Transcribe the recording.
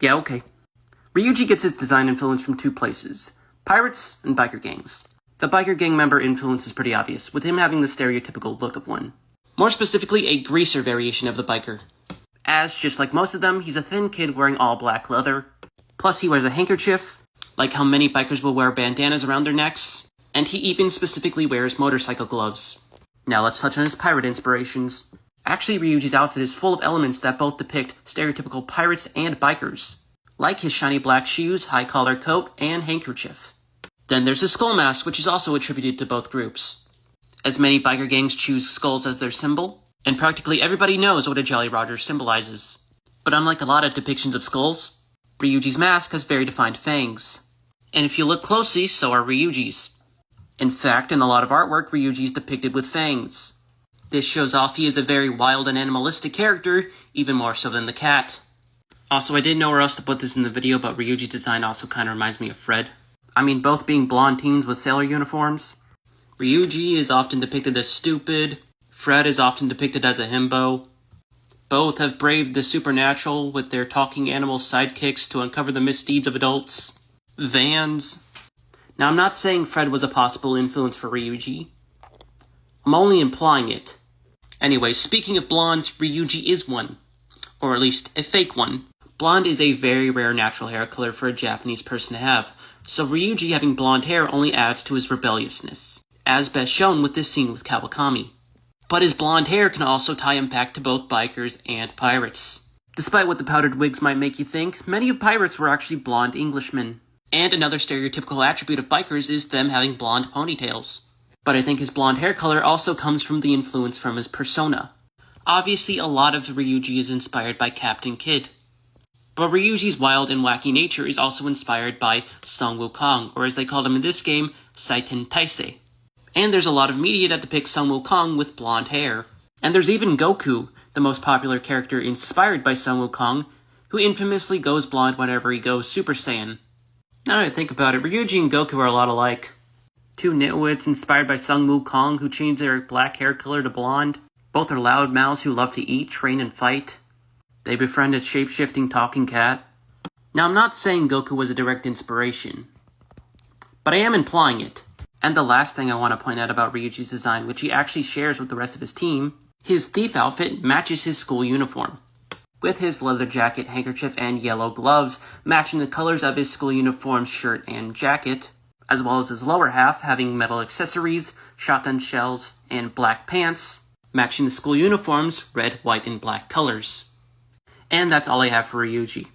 Yeah, okay. Ryuji gets his design influence from two places: pirates and biker gangs. The biker gang member influence is pretty obvious, with him having the stereotypical look of one. More specifically, a greaser variation of the biker. As, just like most of them, he's a thin kid wearing all black leather. Plus he wears a handkerchief, like how many bikers will wear bandanas around their necks. And he even specifically wears motorcycle gloves. Now let's touch on his pirate inspirations. Actually, Ryuji's outfit is full of elements that both depict stereotypical pirates and bikers, like his shiny black shoes, high collar coat, and handkerchief. Then there's his skull mask, which is also attributed to both groups, as many biker gangs choose skulls as their symbol, and practically everybody knows what a Jolly Roger symbolizes. But unlike a lot of depictions of skulls, Ryuji's mask has very defined fangs. And if you look closely, so are Ryuji's. In fact, in a lot of artwork, Ryuji is depicted with fangs. This shows off he is a very wild and animalistic character, even more so than the cat. Also, I didn't know where else to put this in the video, but Ryuji's design also kind of reminds me of Fred. I mean, both being blonde teens with sailor uniforms. Ryuji is often depicted as stupid. Fred is often depicted as a himbo. Both have braved the supernatural with their talking animal sidekicks to uncover the misdeeds of adults. Vans. Now, I'm not saying Fred was a possible influence for Ryuji. I'm only implying it. Anyway, speaking of blondes, Ryuji is one. Or at least, a fake one. Blonde is a very rare natural hair color for a Japanese person to have, so Ryuji having blonde hair only adds to his rebelliousness, as best shown with this scene with Kawakami. But his blonde hair can also tie him back to both bikers and pirates. Despite what the powdered wigs might make you think, many of pirates were actually blonde Englishmen. And another stereotypical attribute of bikers is them having blonde ponytails. But I think his blonde hair color also comes from the influence from his persona. Obviously, a lot of Ryuji is inspired by Captain Kidd. But Ryuji's wild and wacky nature is also inspired by Sun Wukong, or as they called him in this game, Saiten Taisei. And there's a lot of media that depicts Sun Wukong with blonde hair. And there's even Goku, the most popular character inspired by Sun Wukong, who infamously goes blonde whenever he goes Super Saiyan. Now that I think about it, Ryuji and Goku are a lot alike. Two nitwits inspired by Sun Wukong who changed their black hair color to blonde. Both are loudmouths who love to eat, train, and fight. They befriend a shape-shifting talking cat. Now, I'm not saying Goku was a direct inspiration, but I am implying it. And the last thing I want to point out about Ryuji's design, which he actually shares with the rest of his team, his thief outfit matches his school uniform, with his leather jacket, handkerchief, and yellow gloves matching the colors of his school uniform shirt and jacket, as well as his lower half having metal accessories, shotgun shells, and black pants, matching the school uniform's red, white, and black colors. And that's all I have for Ryuji.